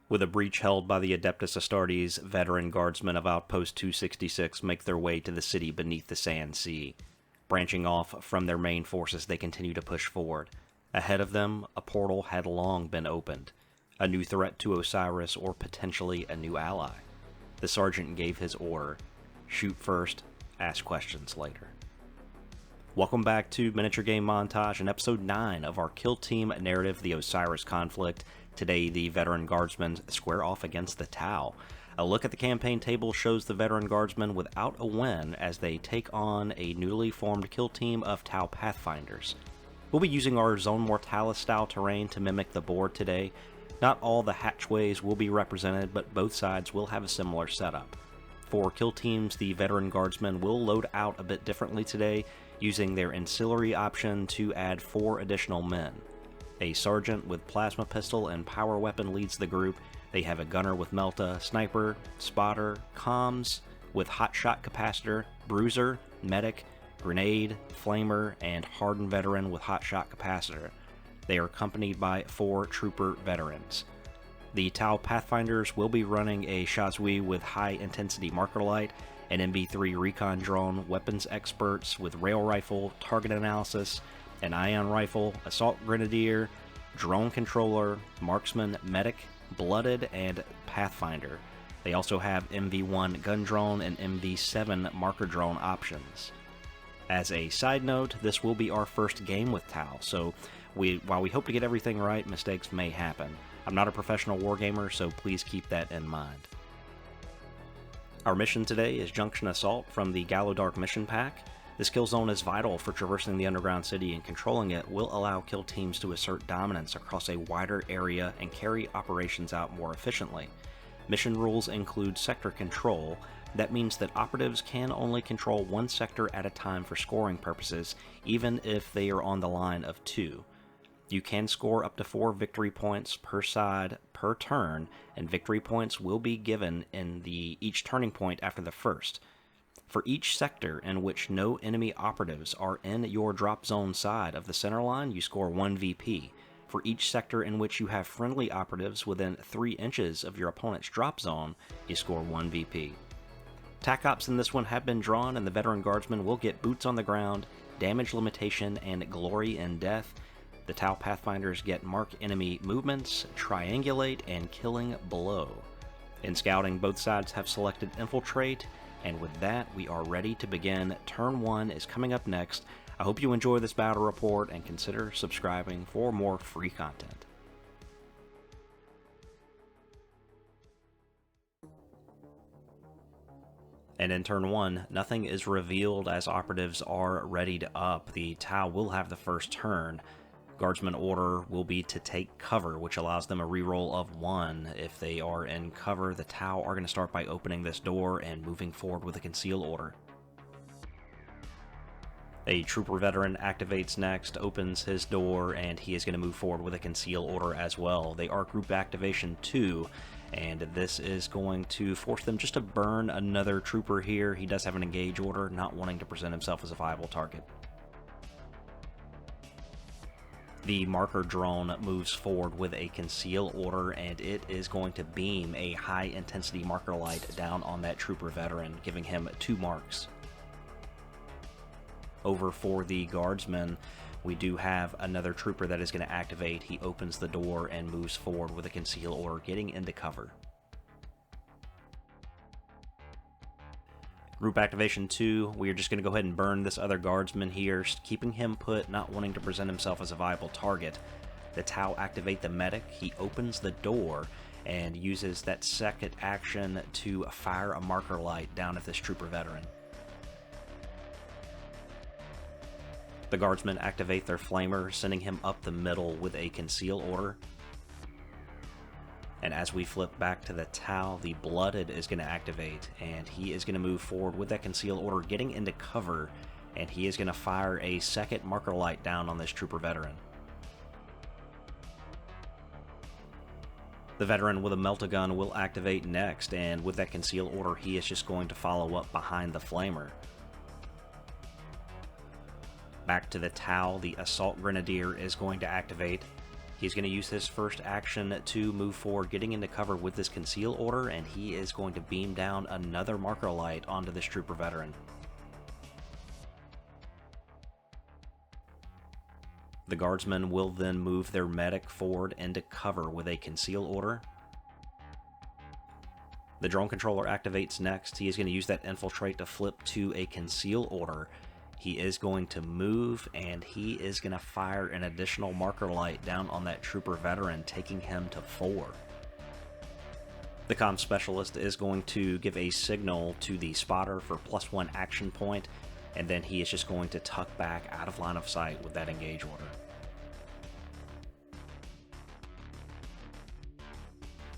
With a breach held by the Adeptus Astartes, Veteran Guardsmen of Outpost 266 make their way to the city beneath the Sand Sea. Branching off from their main forces, they continue to push forward. Ahead of them, a portal had long been opened. A new threat to Osiris, or potentially a new ally. The sergeant gave his order: shoot first, ask questions later. Welcome back to Miniature Game Montage and Episode 9 of our Kill Team narrative, The Osiris Conflict. Today, the Veteran Guardsmen square off against the Tau. A look at the campaign table shows the Veteran Guardsmen without a win as they take on a newly formed kill team of Tau Pathfinders. We'll be using our Zone Mortalis style terrain to mimic the board today. Not all the hatchways will be represented, but both sides will have a similar setup. For kill teams, the Veteran Guardsmen will load out a bit differently today, using their ancillary option to add 4 additional men. A sergeant with plasma pistol and power weapon leads the group. They have a gunner with melta, sniper, spotter, comms with hotshot capacitor, bruiser, medic, grenade, flamer, and hardened veteran with hotshot capacitor. They are accompanied by 4 trooper veterans. The Tau Pathfinders will be running a Shazui with high-intensity marker light, an MB3 recon drone, weapons experts with rail rifle, target analysis, an ion rifle, assault grenadier, drone controller, marksman, medic, blooded, and pathfinder. They also have MV1 gun drone and MV7 marker drone options. As a side note, this will be our first game with Tau, so while we hope to get everything right, mistakes may happen. I'm not a professional wargamer, so please keep that in mind. Our mission today is Junction Assault from the Gallowdark mission pack. This kill zone is vital for traversing the underground city, and controlling it will allow kill teams to assert dominance across a wider area and carry operations out more efficiently. Mission rules include sector control. That means that operatives can only control one sector at a time for scoring purposes, even if they are on the line of 2. You can score up to 4 victory points per side per turn, and victory points will be given in each turning point after the first. For each sector in which no enemy operatives are in your drop zone side of the center line, you score 1 VP. For each sector in which you have friendly operatives within 3 inches of your opponent's drop zone, you score 1 VP. TAC ops in this one have been drawn, and the Veteran Guardsmen will get boots on the ground, damage limitation, and glory in death. The Tau Pathfinders get mark enemy movements, triangulate, and killing blow. In scouting, both sides have selected infiltrate, and with that, we are ready to begin. Turn 1 is coming up next. I hope you enjoy this battle report and consider subscribing for more free content. And in turn 1, nothing is revealed as operatives are ready to up. The Tau will have the first turn. Guardsman order will be to take cover, which allows them a reroll of 1. If they are in cover, the Tau are going to start by opening this door and moving forward with a conceal order. A trooper veteran activates next, opens his door, and he is going to move forward with a conceal order as well. They are group activation 2, and this is going to force them just to burn another trooper here. He does have an engage order, not wanting to present himself as a viable target. The marker drone moves forward with a conceal order, and it is going to beam a high-intensity marker light down on that trooper veteran, giving him 2 marks. Over for the guardsmen, we do have another trooper that is going to activate. He opens the door and moves forward with a conceal order, getting into cover. Group activation 2, we are just going to go ahead and burn this other guardsman here, keeping him put, not wanting to present himself as a viable target. The Tau activate the medic. He opens the door and uses that second action to fire a marker light down at this trooper veteran. The guardsmen activate their flamer, sending him up the middle with a conceal order. And as we flip back to the Tau, the blooded is going to activate, and he is going to move forward with that conceal order, getting into cover, and he is going to fire a second marker light down on this trooper veteran. The veteran with a melta gun will activate next, and with that conceal order, he is just going to follow up behind the flamer. Back to the Tau, the assault grenadier is going to activate. He's going to use his first action to move forward, getting into cover with this Conceal Order, and he is going to beam down another Marker Light onto this Trooper Veteran. The Guardsmen will then move their Medic forward into cover with a Conceal Order. The Drone Controller activates next. He is going to use that Infiltrate to flip to a Conceal Order. He is going to move, and he is going to fire an additional Marker Light down on that Trooper Veteran, taking him to 4. The Comm Specialist is going to give a signal to the Spotter for +1 action point, and then he is just going to tuck back out of line of sight with that Engage Order.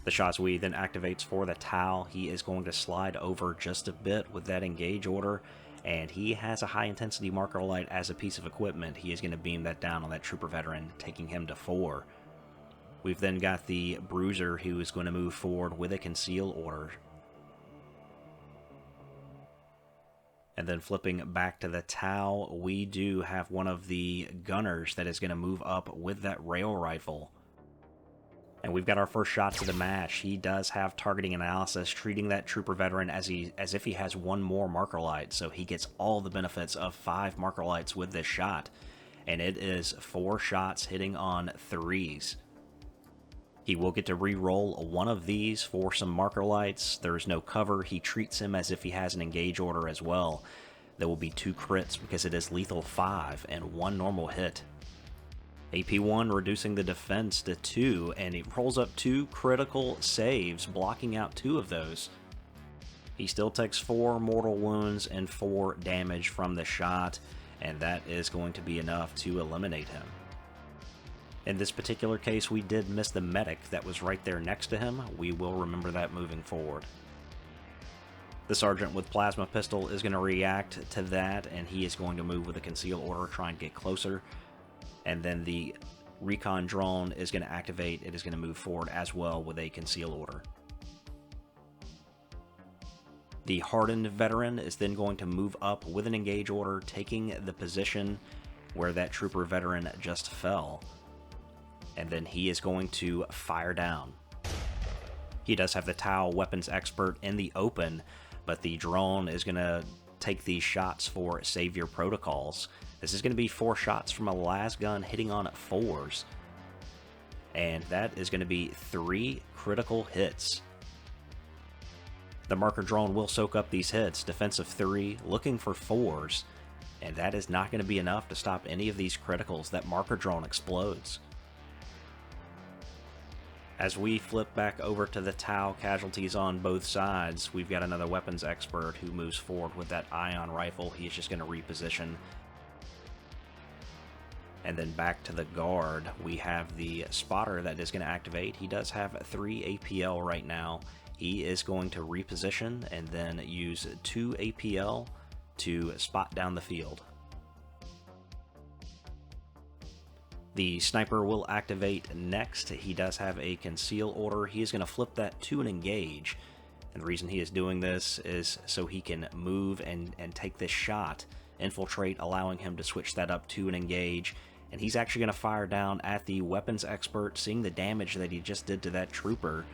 The S1E9 then activates for the Tau. He is going to slide over just a bit with that Engage Order, and he has a high intensity Marker Light as a piece of equipment. He is going to beam that down on that Trooper Veteran, taking him to 4. We've then got the Bruiser, who is going to move forward with a Conceal Order. And then flipping back to the Tau, we do have one of the Gunners that is going to move up with that Rail Rifle. And we've got our first shot to the mash. He does have targeting analysis, treating that Trooper Veteran as if he has one more Marker Light, so he gets all the benefits of 5 Marker Lights with this shot. And it is 4 shots hitting on 3s. He will get to re-roll one of these for some Marker Lights. There is no cover. He treats him as if he has an Engage Order as well. There will be 2 crits because it is lethal 5 and 1 normal hit. AP1 reducing the defense to 2, and he rolls up 2 critical saves, blocking out 2 of those. He still takes 4 mortal wounds and 4 damage from the shot, and that is going to be enough to eliminate him. In this particular case, we did miss the medic that was right there next to him. We will remember that moving forward. The Sergeant with Plasma Pistol is going to react to that, and he is going to move with a Conceal Order, try and get closer. And then the Recon Drone is going to activate. It is going to move forward as well with a Conceal Order. The Hardened Veteran is then going to move up with an Engage Order, taking the position where that Trooper Veteran just fell. And then he is going to fire down. He does have the Tau Weapons Expert in the open, but the drone is going to take these shots for Savior Protocols. This is going to be 4 shots from a las gun hitting on 4s. And that is going to be 3 critical hits. The Marker Drone will soak up these hits, defensive 3, looking for 4s. And that is not going to be enough to stop any of these criticals. That Marker Drone explodes. As we flip back over to the Tau casualties on both sides, we've got another Weapons Expert who moves forward with that Ion Rifle. He is just going to reposition. And then back to the Guard, we have the Spotter that is going to activate. He does have 3 APL right now. He is going to reposition and then use 2 APL to spot down the field. The Sniper will activate next. He does have a Conceal Order. He is going to flip that to an Engage. And the reason he is doing this is so he can move and take this shot, Infiltrate, allowing him to switch that up to an Engage. And he's actually going to fire down at the Weapons Expert, seeing the damage that he just did to that Trooper.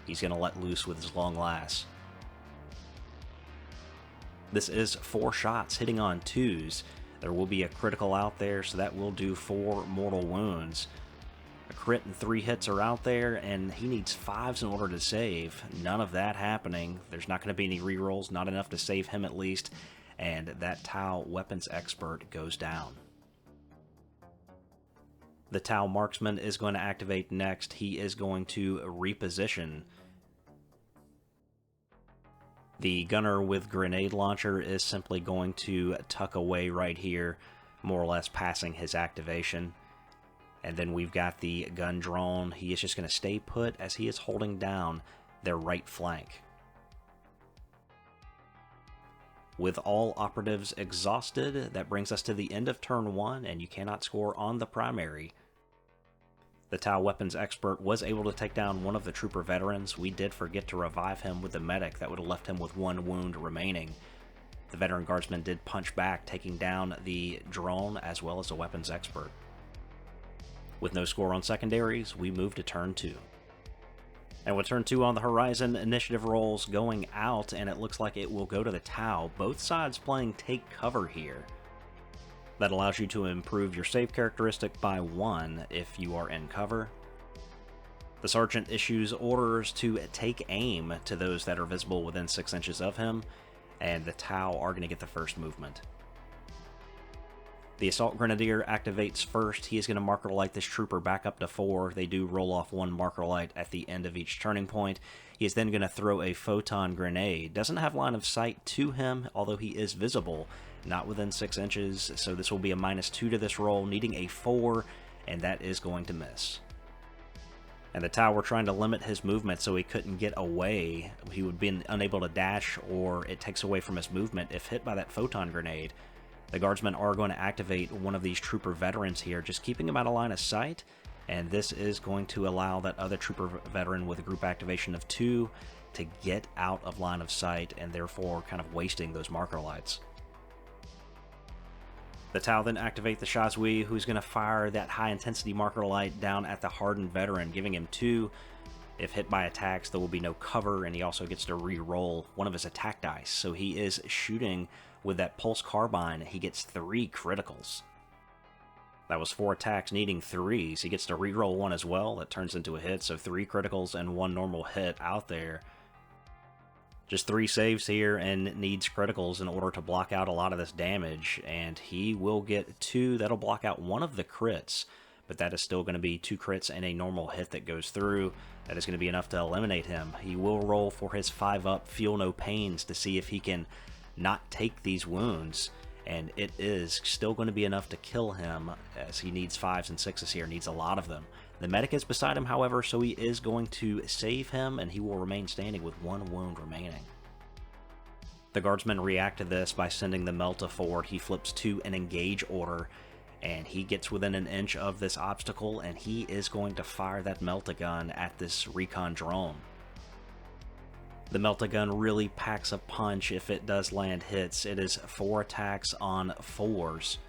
He's going to let loose with his long las. This is 4 shots hitting on 2s. There will be a critical out there, so that will do 4 mortal wounds. A crit and 3 hits are out there, and he needs 5s in order to save. None of that happening. There's not going to be any rerolls, not enough to save him at least. And that Tau Weapons Expert goes down. The Tau Marksman is going to activate next. He is going to reposition. The Gunner with Grenade Launcher is simply going to tuck away right here, more or less passing his activation. And then we've got the Gun Drone. He is just going to stay put as he is holding down their right flank. With all operatives exhausted, that brings us to the end of turn 1, and you cannot score on the primary. The Tau Weapons Expert was able to take down one of the Trooper Veterans. We did forget to revive him with the Medic. That would have left him with 1 wound remaining. The Veteran Guardsman did punch back, taking down the Drone as well as the Weapons Expert. With no score on secondaries, we move to turn 2. And with turn 2 on the horizon, initiative rolls going out, and it looks like it will go to the Tau. Both sides playing take cover here. That allows you to improve your save characteristic by 1 if you are in cover. The Sergeant issues orders to take aim to those that are visible within 6 inches of him, and the Tau are going to get the first movement. The Assault Grenadier activates first. He is going to marker light this trooper back up to 4. They do roll off 1 marker light at the end of each turning point. He is then going to throw a photon grenade. Doesn't have line of sight to him, although he is visible, not within 6 inches, so this will be a -2 to this roll, needing a 4, and that is going to miss. And the Tau were trying to limit his movement so he couldn't get away. He would be unable to dash, or it takes away from his movement if hit by that photon grenade. The Guardsmen are going to activate one of these trooper veterans here, just keeping him out of line of sight, and this is going to allow that other trooper veteran with a group activation of 2 to get out of line of sight, and therefore kind of wasting those marker lights. The Tau then activate the Shazui, who's going to fire that high-intensity marker light down at the hardened veteran, giving him 2. If hit by attacks, there will be no cover, and he also gets to re-roll one of his attack dice. So he is shooting with that pulse carbine. He gets 3 criticals. That was 4 attacks needing 3s. He gets to re-roll 1 as well. That turns into a hit, so 3 criticals and 1 normal hit out there. Just 3 saves here and needs criticals in order to block out a lot of this damage, and he will get 2. That'll block out 1 of the crits, but that is still going to be 2 crits and a normal hit that goes through. That is going to be enough to eliminate him. He will roll for his 5-up Feel No Pains to see if he can not take these wounds, and it is still going to be enough to kill him, as he needs 5s and 6s here, needs a lot of them. The medic is beside him, however, so he is going to save him, and he will remain standing with 1 wound remaining. The Guardsmen react to this by sending the Melta forward. He flips to an engage order, and he gets within an inch of this obstacle, and he is going to fire that Melta gun at this recon drone. The Melta gun really packs a punch if it does land hits. It is 4 attacks on 4s.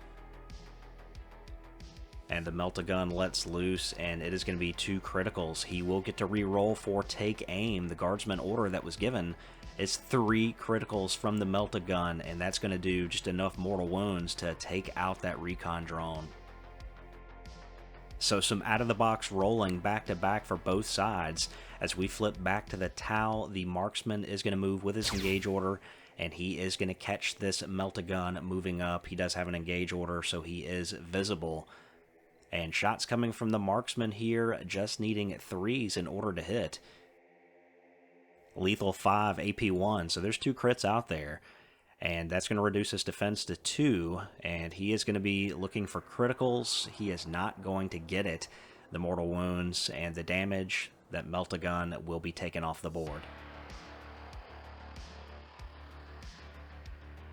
And the Melta gun lets loose, and it is going to be 2 criticals. He will get to re-roll for take aim. The Guardsman order that was given is 3 criticals from the Melta gun, and that's going to do just enough mortal wounds to take out that recon drone. So some out-of-the-box rolling back-to-back for both sides. As we flip back to the Tau, the marksman is going to move with his engage order, and he is going to catch this Melta gun moving up. He does have an engage order, so he is visible. And shots coming from the marksman here, just needing 3s in order to hit. Lethal 5, AP 1, so there's 2 crits out there. And that's going to reduce his defense to 2, and he is going to be looking for criticals. He is not going to get it. The mortal wounds and the damage, that Melta gun will be taken off the board.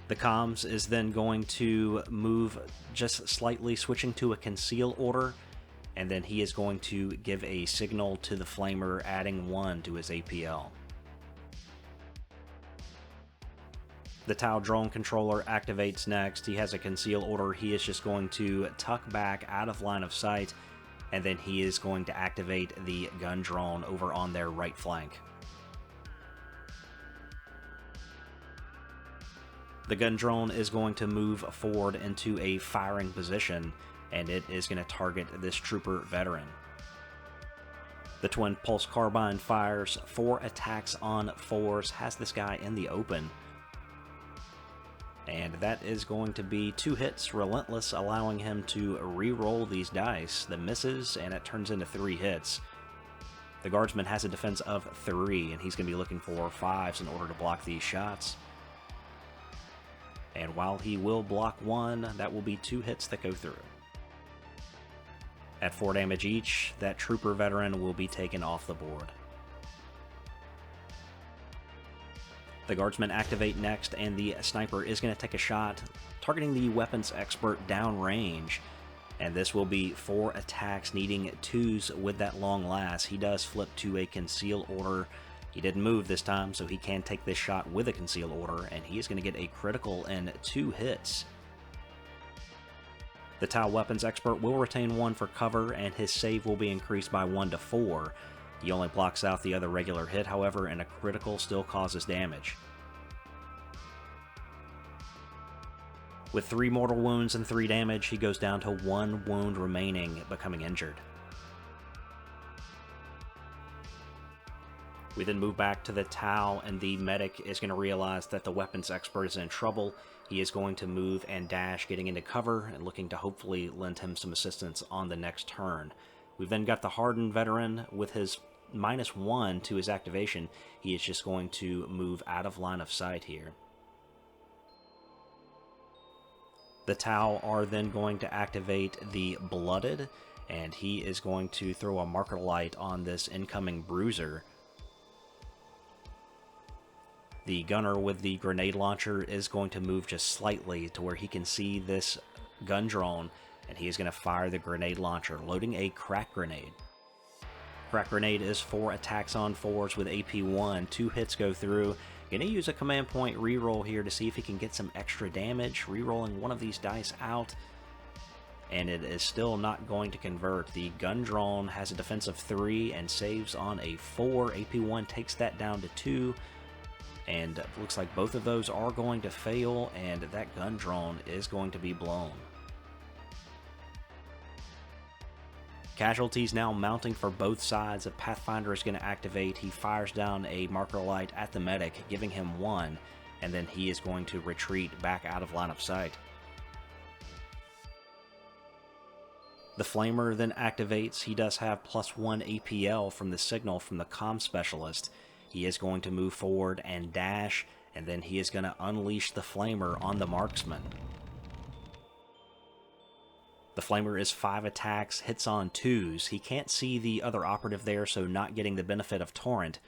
The comms is then going to move just slightly, switching to a conceal order, and then he is going to give a signal to the flamer, adding 1 to his APL. The Tau drone controller activates next. He has a conceal order. He is just going to tuck back out of line of sight, and then he is going to activate the gun drone over on their right flank. The gun drone is going to move forward into a firing position, and it is going to target this trooper veteran. The twin pulse carbine fires 4 attacks on 4s, has this guy in the open. And that is going to be 2 hits, relentless, allowing him to re-roll these dice. The misses, and it turns into 3 hits. The Guardsman has a defense of 3, and he's going to be looking for 5s in order to block these shots. And while he will block 1, that will be 2 hits that go through. At 4 damage each, that trooper veteran will be taken off the board. The Guardsmen activate next, and the sniper is going to take a shot, targeting the weapons expert downrange. And this will be 4 attacks, needing 2s with that long last. He does flip to a conceal order. He didn't move this time, so he can take this shot with a conceal order, and he is going to get a critical and 2 hits. The Tau Weapons Expert will retain 1 for cover, and his save will be increased by 1 to 4. He only blocks out the other regular hit, however, and a critical still causes damage. With 3 mortal wounds and 3 damage, he goes down to 1 wound remaining, becoming injured. We then move back to the Tau, and the medic is going to realize that the weapons expert is in trouble. He is going to move and dash, getting into cover and looking to hopefully lend him some assistance on the next turn. We've then got the hardened veteran with his -1 to his activation. He is just going to move out of line of sight here. The Tau are then going to activate the Blooded, and he is going to throw a marker light on this incoming bruiser. The gunner with the grenade launcher is going to move just slightly to where he can see this gun drone, and he is going to fire the grenade launcher, loading a crack grenade. Crack grenade is 4 attacks on 4s with AP1. 2 hits go through. Going to use a command point reroll here to see if he can get some extra damage, rerolling one of these dice out, and it is still not going to convert. The gun drone has a defense of 3 and saves on a 4. AP1 takes that down to 2. And it looks like both of those are going to fail, and that gun drone is going to be blown. Casualties now mounting for both sides. A Pathfinder is going to activate. He fires down a marker light at the medic, giving him 1, and then he is going to retreat back out of line of sight. The Flamer then activates. He does have +1 APL from the signal from the comm specialist. He is going to move forward and dash, and then he is going to unleash the Flamer on the marksman. The Flamer is 5 attacks, hits on 2s. He can't see the other operative there, so not getting the benefit of Torrent.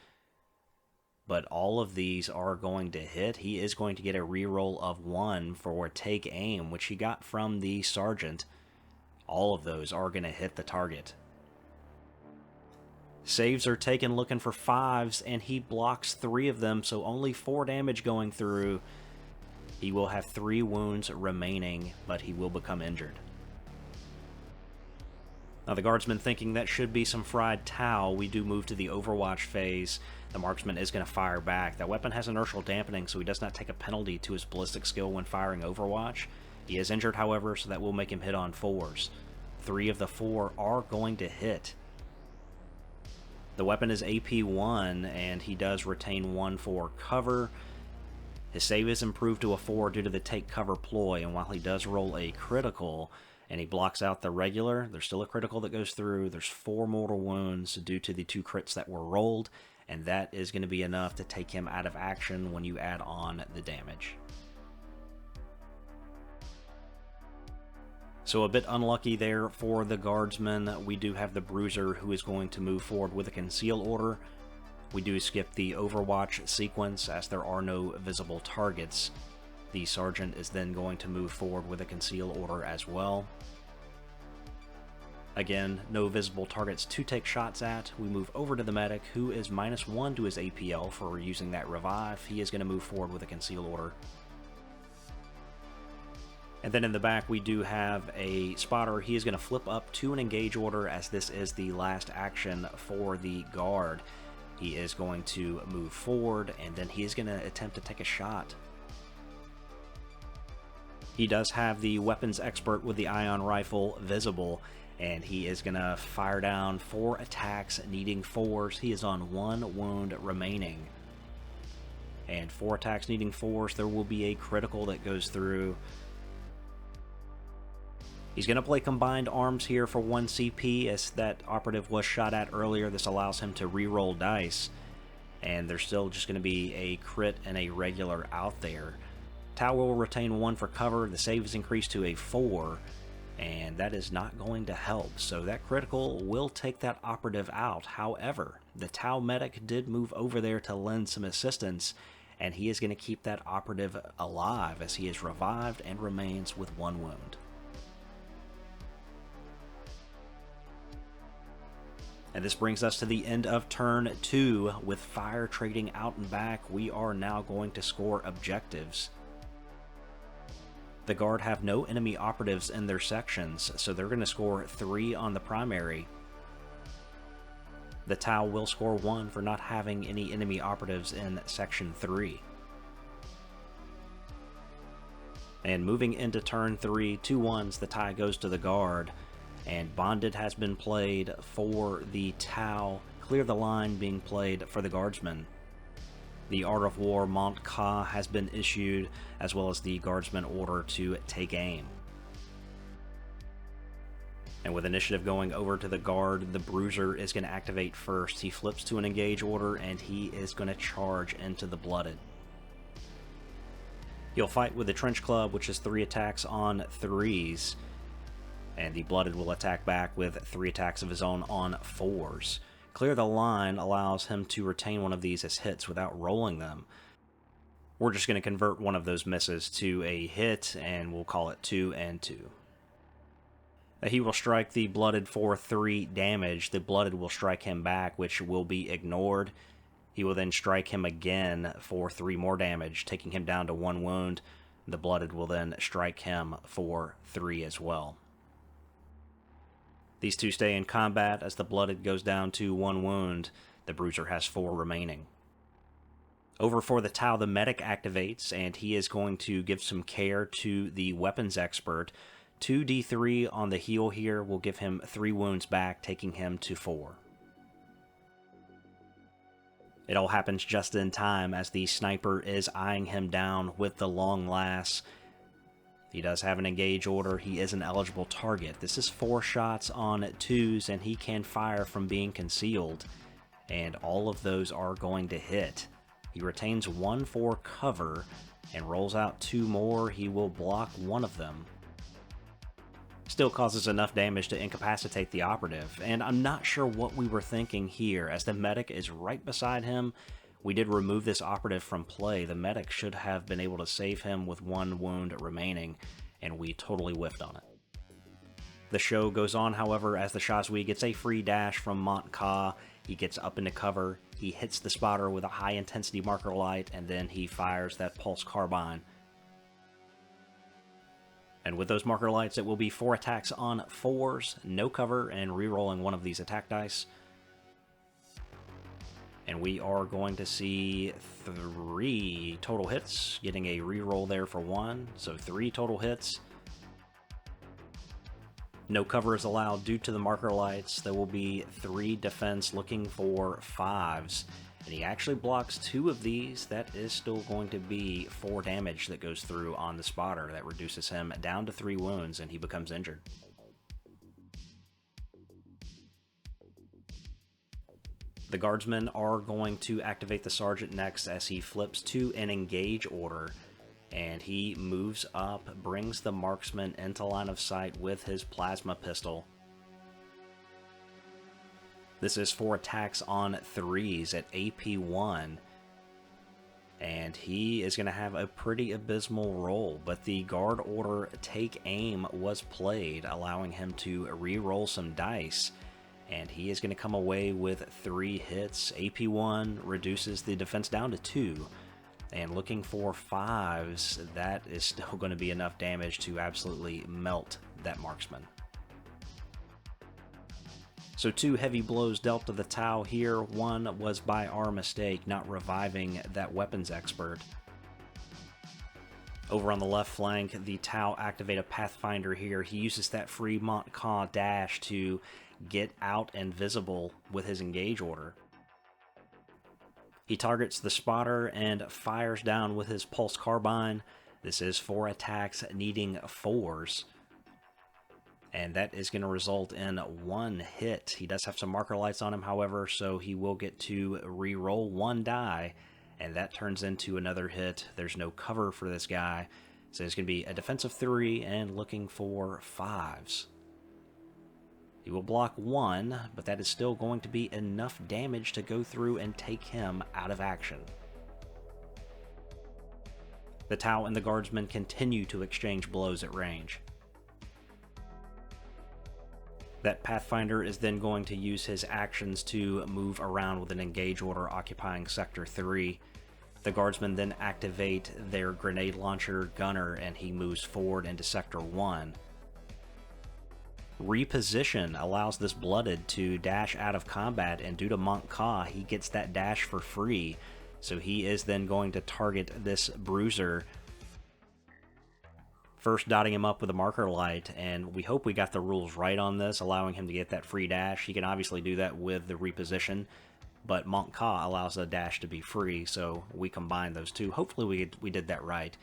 But all of these are going to hit. He is going to get a reroll of 1 for take aim, which he got from the Sergeant. All of those are going to hit the target. Saves are taken looking for 5s, and he blocks 3 of them, so only 4 damage going through. He will have 3 wounds remaining, but he will become injured. Now the Guardsman thinking that should be some fried Tau, we do move to the Overwatch phase. The Marksman is going to fire back. That weapon has inertial dampening, so he does not take a penalty to his ballistic skill when firing Overwatch. He is injured, however, so that will make him hit on 4s. 3 of the 4 are going to hit. The weapon is AP1, and he does retain 1 for cover. His save is improved to a 4 due to the take cover ploy, and while he does roll a critical, and he blocks out the regular, there's still a critical that goes through. There's 4 mortal wounds due to the 2 crits that were rolled, and that is going to be enough to take him out of action when you add on the damage. So a bit unlucky there for the Guardsman. We do have the Bruiser who is going to move forward with a Conceal Order. We do skip the Overwatch sequence as there are no visible targets. The Sergeant is then going to move forward with a Conceal Order as well. Again, no visible targets to take shots at. We move over to the Medic, who is -1 to his APL for using that Revive. He is going to move forward with a Conceal Order. And then in the back, we do have a Spotter. He is going to flip up to an Engage Order, as this is the last action for the Guard. He is going to move forward, and then he is going to attempt to take a shot. He does have the Weapons Expert with the Ion Rifle visible, and he is going to fire down 4 attacks, needing 4s. He is on 1 wound remaining. And 4 attacks needing 4s, there will be a critical that goes through. He's going to play Combined Arms here for 1 CP, as that operative was shot at earlier. This allows him to re-roll dice, and there's still just going to be a crit and a regular out there. Tau will retain 1 for cover. The save is increased to a 4, and that is not going to help. So that critical will take that operative out. However, the Tau medic did move over there to lend some assistance, and he is going to keep that operative alive as he is revived and remains with 1 wound. And this brings us to the end of turn 2. With fire trading out and back, we are now going to score objectives. The Guard have no enemy operatives in their sections, so they're going to score 3 on the primary. The Tau will score 1 for not having any enemy operatives in Section 3. And moving into turn 3, 2 1s, the tie goes to the Guard, and Bonded has been played for the Tau, Clear the Line being played for the Guardsmen. The Art of War Mont Ka has been issued, as well as the Guardsman order to take aim. And with initiative going over to the Guard, the Bruiser is going to activate first. He flips to an engage order, and he is going to charge into the Blooded. He'll fight with the Trench Club, which is 3 attacks on 3s, and the Blooded will attack back with 3 attacks of his own on 4s. Clear the Line allows him to retain one of these as hits without rolling them. We're just going to convert one of those misses to a hit, and we'll call it 2 and 2. He will strike the Blooded for 3 damage. The Blooded will strike him back, which will be ignored. He will then strike him again for 3 more damage, taking him down to 1 wound. The Blooded will then strike him for 3 as well. These 2 stay in combat as the Blooded goes down to 1 wound. The Bruiser has 4 remaining. Over for the Tau, the Medic activates, and he is going to give some care to the Weapons Expert. 2d3 on the heal here will give him 3 wounds back, taking him to 4. It all happens just in time as the Sniper is eyeing him down with the long lass. He does have an engage order. He is an eligible target. This is 4 shots on 2s, and he can fire from being concealed. And all of those are going to hit. He retains 1 for cover and rolls out 2 more. He will block 1 of them. Still causes enough damage to incapacitate the operative, and I'm not sure what we were thinking here, as the medic is right beside him. We did remove this operative from play. The medic should have been able to save him with 1 wound remaining, and we totally whiffed on it. The show goes on, however, as the Shazui gets a free dash from Mont Ka. He gets up into cover, he hits the spotter with a high-intensity marker light, and then he fires that pulse carbine. And with those marker lights, it will be 4 attacks on 4s, no cover, and re-rolling 1 of these attack dice. And we are going to see 3 total hits, getting a re-roll there for 1, so 3 total hits. No cover is allowed due to the marker lights. There will be 3 defense looking for 5s. And he actually blocks 2 of these. That is still going to be 4 damage that goes through on the spotter. That reduces him down to 3 wounds, and he becomes injured. The Guardsmen are going to activate the Sergeant next as he flips to an engage order. And he moves up, brings the Marksman into line of sight with his plasma pistol. This is 4 attacks on 3s at AP1, and he is going to have a pretty abysmal roll, but the Guard order Take Aim was played, allowing him to re-roll some dice, and he is going to come away with 3 hits. AP1 reduces the defense down to 2, and looking for 5s, that is still going to be enough damage to absolutely melt that Marksman. So 2 heavy blows dealt to the Tau here. 1 was by our mistake, not reviving that Weapons Expert. Over on the left flank, the Tau activate a Pathfinder here. He uses that free Mont Ka dash to get out and visible with his engage order. He targets the spotter and fires down with his pulse carbine. This is 4 attacks needing 4s. And that is going to result in 1 hit. He does have some marker lights on him, however, so he will get to re-roll 1 die, and that turns into another hit. There's no cover for this guy, so it's going to be a defensive 3 and looking for 5s. He will block 1, but that is still going to be enough damage to go through and take him out of action. The Tau and the Guardsmen continue to exchange blows at range. That Pathfinder is then going to use his actions to move around with an engage order occupying Sector 3. The Guardsmen then activate their grenade launcher gunner, and he moves forward into Sector 1. Reposition allows this Blooded to dash out of combat, and due to Monk Ka, he gets that dash for free. So he is then going to target this Bruiser, first dotting him up with a marker light, and we hope we got the rules right on this, allowing him to get that free dash. He can obviously do that with the reposition, but Monk Ka allows a dash to be free, so we combine those two. Hopefully we did that right.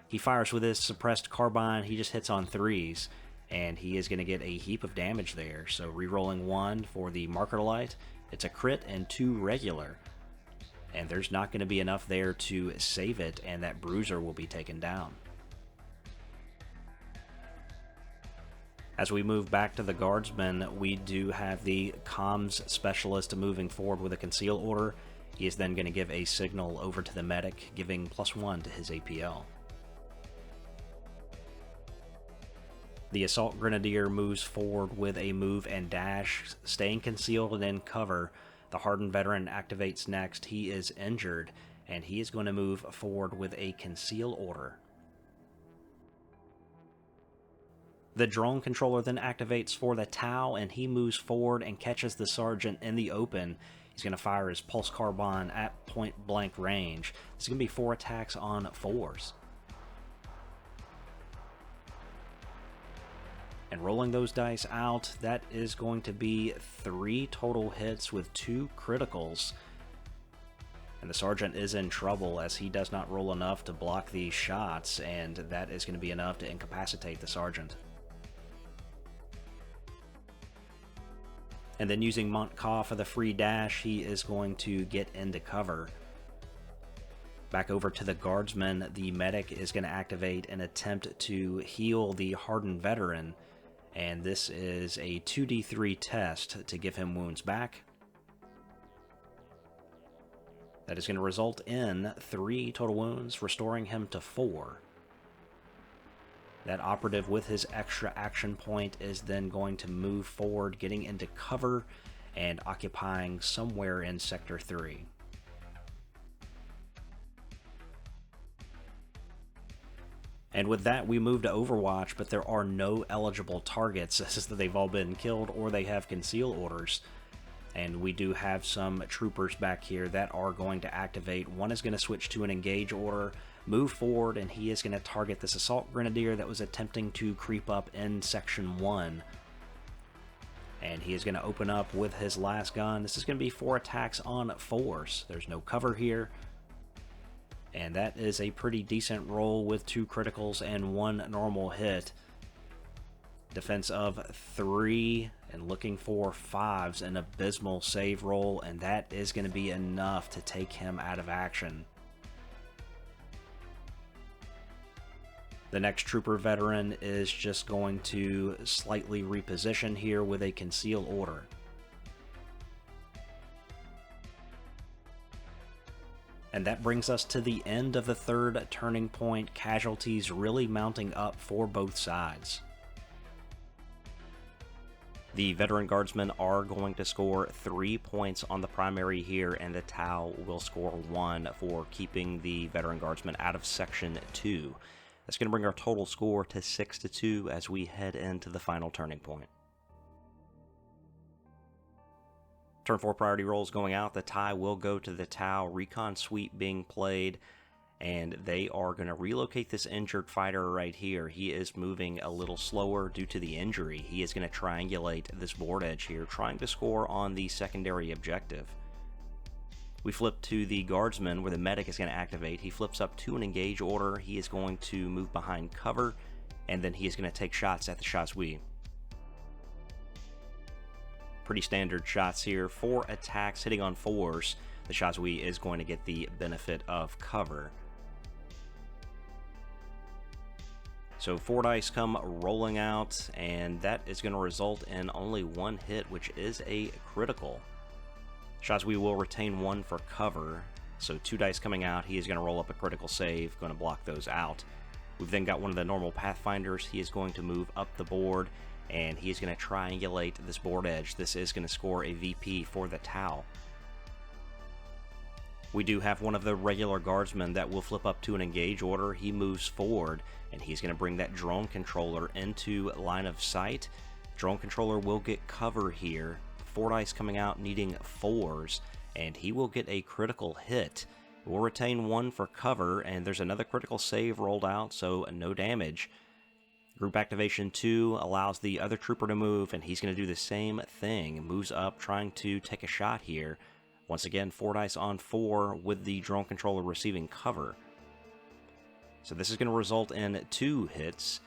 He fires with his suppressed carbine, he just hits on 3s, and he is going to get a heap of damage there. So re-rolling 1 for the marker light, it's a crit, and 2 regular. And there's not going to be enough there to save it, and that Bruiser will be taken down. As we move back to the Guardsmen, we do have the comms specialist moving forward with a conceal order. He is then going to give a signal over to the medic, giving +1 to his APL. The Assault Grenadier moves forward with a move and dash, staying concealed and in cover. The Hardened Veteran activates next. He is injured, and he is going to move forward with a conceal order. The Drone Controller then activates for the Tau, and he moves forward and catches the Sergeant in the open. He's going to fire his Pulse Carbine at point-blank range. This is going to be 4 attacks on 4s. And rolling those dice out, that is going to be 3 total hits with 2 criticals. And the Sergeant is in trouble as he does not roll enough to block these shots, and that is going to be enough to incapacitate the Sergeant. And then using Monk Ka for the free dash, he is going to get into cover. Back over to the Guardsmen, the medic is going to activate an attempt to heal the Hardened Veteran, and this is a 2d3 test to give him wounds back. That is going to result in 3 total wounds, restoring him to 4. That operative with his extra action point is then going to move forward, getting into cover and occupying somewhere in Sector 3. And with that, we move to Overwatch, but there are no eligible targets, as they've all been killed or they have conceal orders. And we do have some troopers back here that are going to activate. One is going to switch to an engage order, move forward, and he is going to target this Assault Grenadier that was attempting to creep up in Section 1. And he is going to open up with his last gun. This is going to be 4 attacks on 4s. There's no cover here. And that is a pretty decent roll with 2 criticals and 1 normal hit. Defense of 3 and looking for 5s, an abysmal save roll, and that is going to be enough to take him out of action. The next Trooper Veteran is just going to slightly reposition here with a conceal order. And that brings us to the end of the 3rd turning point, casualties really mounting up for both sides. The Veteran Guardsmen are going to score 3 points on the primary here, and the Tau will score 1 for keeping the Veteran Guardsmen out of Section 2. That's going to bring our total score to 6-2 as we head into the final turning point. Turn 4 priority rolls going out. The tie will go to the Tau. Recon sweep being played, and they are going to relocate this injured fighter right here. He is moving a little slower due to the injury. He is going to triangulate this board edge here, trying to score on the secondary objective. We flip to the Guardsman where the medic is going to activate. He flips up to an engage order. He is going to move behind cover, and then he is going to take shots at the S1E9. Pretty standard shots here. 4 attacks hitting on 4s. The S1E9 is going to get the benefit of cover. So 4 dice come rolling out, and that is going to result in only 1 hit, which is a critical. S1E9 will retain 1 for cover, so 2 dice coming out. He is going to roll up a critical save, going to block those out. We've then got one of the normal Pathfinders. He is going to move up the board, and he is going to triangulate this board edge. This is going to score a VP for the Tau. We do have one of the regular guardsmen that will flip up to an engage order. He moves forward, and he's going to bring that drone controller into line of sight. Drone controller will get cover here. 4 dice coming out needing 4s, and he will get a critical hit. We'll retain 1 for cover, and there's another critical save rolled out, so no damage. Group activation 2 allows the other trooper to move, and he's going to do the same thing. Moves up, trying to take a shot here. Once again, 4 dice on 4 with the drone controller receiving cover. So this is going to result in 2 hits.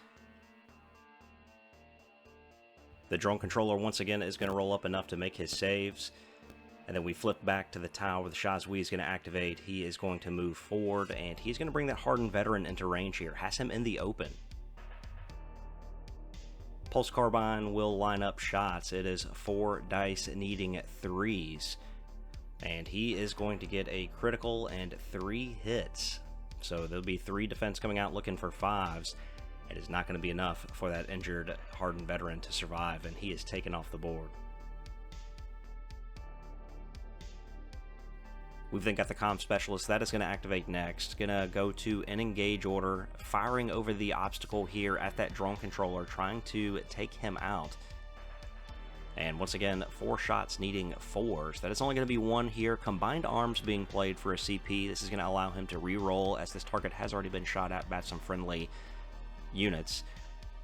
The drone controller once again is going to roll up enough to make his saves. And then we flip back to the tower where the Shazwi is going to activate. He is going to move forward, and he's going to bring that hardened veteran into range here. Has him in the open. Pulse Carbine will line up shots. It is 4 dice needing 3s. And he is going to get a critical and 3 hits. So there'll be 3 defense coming out looking for 5s. It is not going to be enough for that injured hardened veteran to survive, and he is taken off the board. We've then got the comm specialist. That is going to activate next. Going to go to an engage order, firing over the obstacle here at that drone controller, trying to take him out. And once again, 4 shots needing 4s. That is only going to be 1 here. Combined arms being played for a CP. This is going to allow him to re-roll, as this target has already been shot at by some friendly units.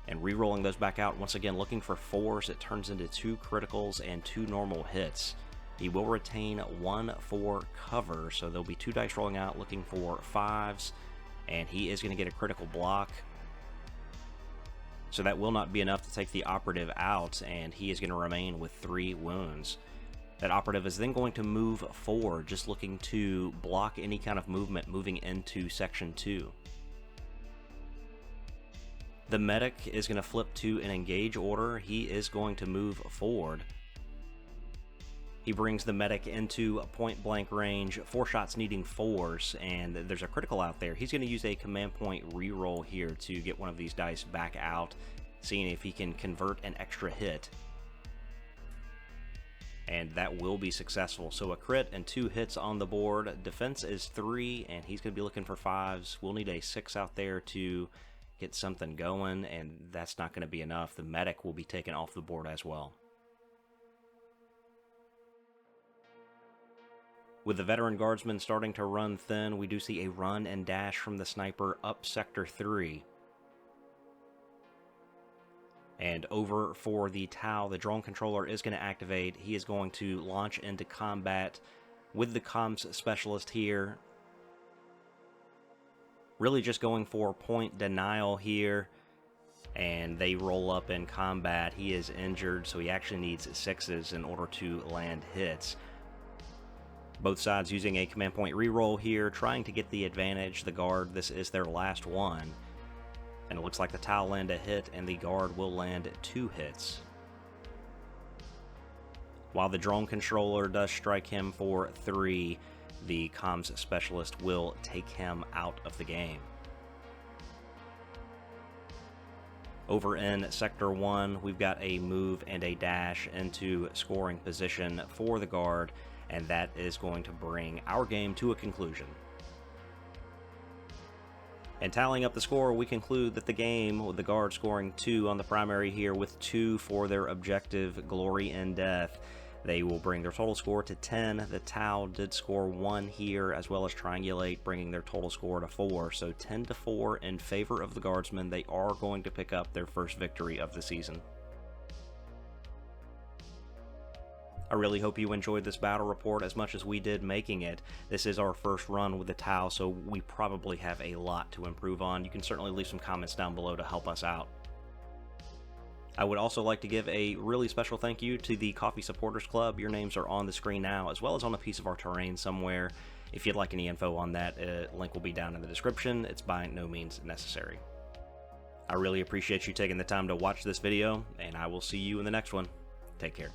And re-rolling those back out, once again looking for 4s. It turns into 2 criticals and 2 normal hits. He will retain 1 for cover, so there'll be 2 dice rolling out looking for 5s, and he is going to get a critical block. So that will not be enough to take the operative out, and he is going to remain with 3 wounds. That operative is then going to move forward, just looking to block any kind of movement moving into Section 2. The medic is going to flip to an engage order. He is going to move forward. He brings the medic into point-blank range, 4 shots needing 4s, and there's a critical out there. He's going to use a command point reroll here to get one of these dice back out, seeing if he can convert an extra hit. And that will be successful. So a crit and 2 hits on the board. Defense is 3, and he's going to be looking for 5s. We'll need a 6 out there to get something going, and that's not going to be enough. The medic will be taken off the board as well. With the Veteran Guardsmen starting to run thin, we do see a run and dash from the sniper up Sector 3. And over for the Tau, the drone controller is going to activate. He is going to launch into combat with the comms specialist here. Really just going for point denial here. And they roll up in combat. He is injured, so he actually needs 6s in order to land hits. Both sides using a command point reroll here, trying to get the advantage. The guard, this is their last one. And it looks like the Tau land a hit, and the guard will land 2 hits. While the drone controller does strike him for 3, the comms specialist will take him out of the game. Over in Sector 1, we've got a move and a dash into scoring position for the guard, and that is going to bring our game to a conclusion. And tallying up the score, we conclude that the game, with the guard scoring 2 on the primary here, with 2 for their objective, Glory in Death, they will bring their total score to 10. The Tau did score 1 here, as well as triangulate, bringing their total score to 4. So 10-4 in favor of the Guardsmen. They are going to pick up their first victory of the season. I really hope you enjoyed this battle report as much as we did making it. This is our first run with the Tau, so we probably have a lot to improve on. You can certainly leave some comments down below to help us out. I would also like to give a really special thank you to the Coffee Supporters Club. Your names are on the screen now, as well as on a piece of our terrain somewhere. If you'd like any info on that, link will be down in the description. It's by no means necessary. I really appreciate you taking the time to watch this video, and I will see you in the next one. Take care.